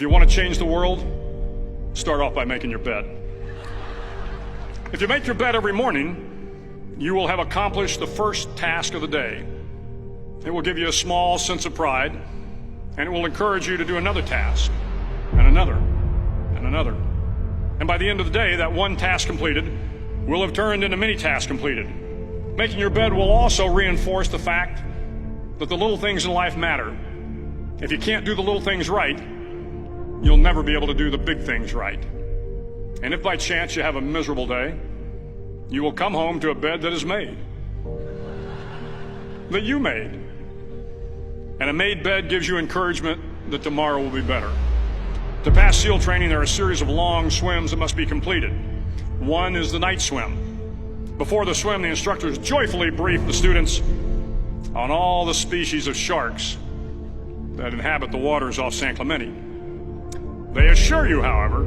if you want to change the world, start off by making your bed. If you make your bed every morning, you will have accomplished the first task of the day. It will give you a small sense of pride, and it will encourage you to do another task, and another, and another. And by the end of the day, that one task completed will have turned into many tasks completed. Making your bed will also reinforce the fact that the little things in life matter. If you can't do the little things right, you'll never be able to do the big things right. And if by chance you have a miserable day, you will come home to a bed that is made, that you made. And a made bed gives you encouragement that tomorrow will be better. To pass SEAL training, there are a series of long swims that must be completed. One is the night swim. Before the swim, the instructors joyfully brief the students on all the species of sharks that inhabit the waters off San Clemente. They assure you, however,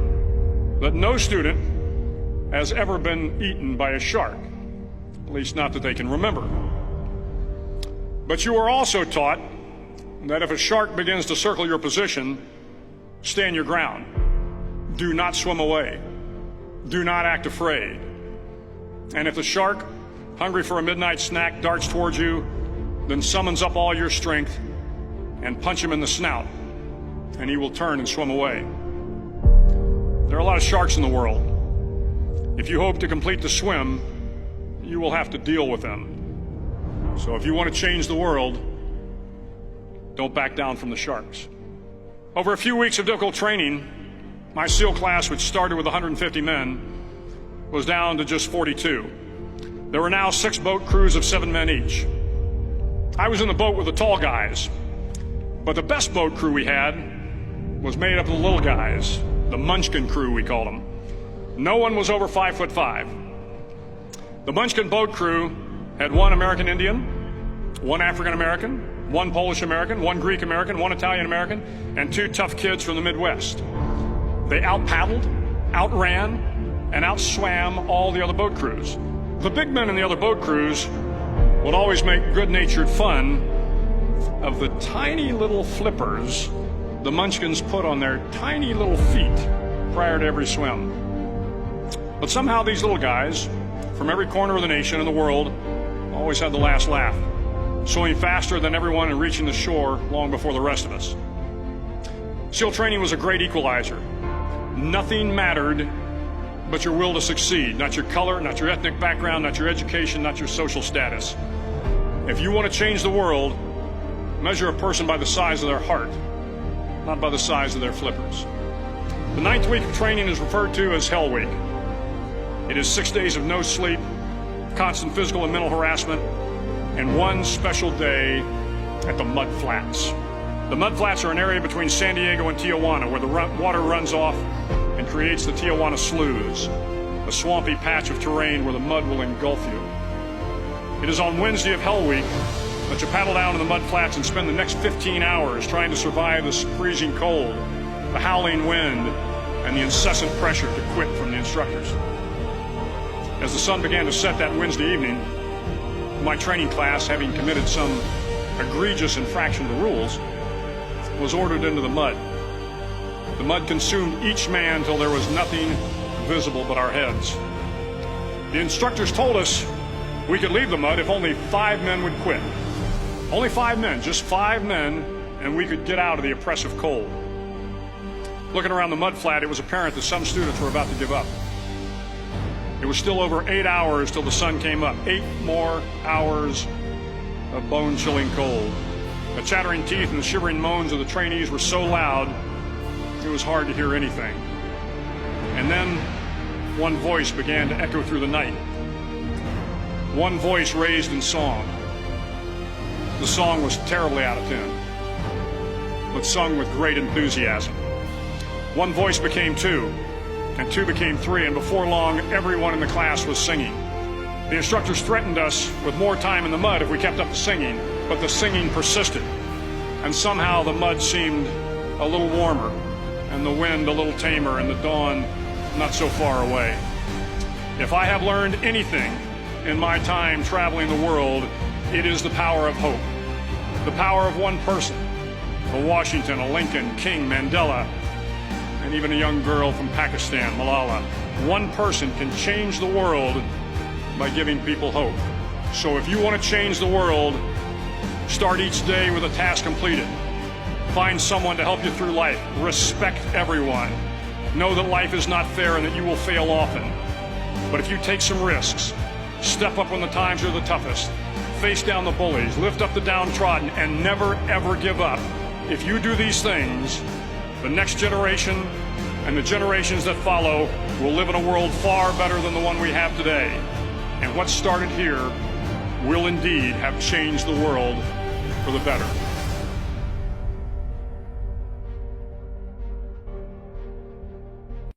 that no student has ever been eaten by a shark, at least not that they can remember. But you are also taught that if a shark begins to circle your position, stand your ground. Do not swim away. Do not act afraid. And if the shark, hungry for a midnight snack, darts towards you, then summons up all your strength and punch him in the snout, and he will turn and swim away. There are a lot of sharks in the world. If you hope to complete the swim, you will have to deal with them. So if you want to change the world, don't back down from the sharks. Over a few weeks of difficult training, my SEAL class, which started with 150 men, was down to just 42. There were now 6 boat crews of 7 men each. I was in the boat with the tall guys, but the best boat crew we had was made up of the little guys, the Munchkin crew, we called them. No one was over 5'5". The Munchkin boat crew had 1 American Indian, 1 African American, 1 Polish American, 1 Greek American, 1 Italian American, and 2 tough kids from the Midwest. They out-paddled, outran, and outswam all the other boat crews. The big men in the other boat crews would always make good-natured fun of the tiny little flippers the Munchkins put on their tiny little feet prior to every swim. But somehow these little guys from every corner of the nation and the world always had the last laugh, swimming faster than everyone and reaching the shore long before the rest of us. SEAL training was a great equalizer. Nothing mattered but your will to succeed, not your color, not your ethnic background, not your education, not your social status. If you want to change the world, measure a person by the size of their heart, not by the size of their flippers. The 9th week of training is referred to as Hell Week. It is 6 days of no sleep, constant physical and mental harassment, and 1 special day at the Mud Flats. The Mud Flats are an area between San Diego and Tijuana where the water runs off and creates the Tijuana Sloughs, a swampy patch of terrain where the mud will engulf you. It is on Wednesday of Hell Week that you paddle down to the Mud Flats and spend the next 15 hours trying to survive the freezing cold, the howling wind, and the incessant pressure to quit from the instructors. As the sun began to set that Wednesday evening, my training class, having committed some egregious infraction of the rules, was ordered into the mud. The mud consumed each man till there was nothing visible but our heads. The instructors told us we could leave the mud if only 5 men would quit. Only 5 men, just 5 men, and we could get out of the oppressive cold. Looking around the mud flat, it was apparent that some students were about to give up. It was still over 8 hours till the sun came up. 8 more hours of bone-chilling cold. The chattering teeth and the shivering moans of the trainees were so loud, it was hard to hear anything. And then one voice began to echo through the night. One voice raised in song. The song was terribly out of tune, but sung with great enthusiasm. One voice became 2, and 2 became 3, and before long, everyone in the class was singing. The instructors threatened us with more time in the mud if we kept up the singing, but the singing persisted, and somehow the mud seemed a little warmer, and the wind a little tamer, and the dawn not so far away. If I have learned anything in my time traveling the world, it is the power of hope. The power of one person, a Washington, a Lincoln, King, Mandela, and even a young girl from Pakistan, Malala. One person can change the world by giving people hope. So if you want to change the world, start each day with a task completed. Find someone to help you through life. Respect everyone. Know that life is not fair and that you will fail often. But if you take some risks, step up when the times are the toughest, face down the bullies, lift up the downtrodden, and never ever give up. If you do these things, the next generation and the generations that follow will live in a world far better than the one we have today. And what started here will indeed have changed the world for the better.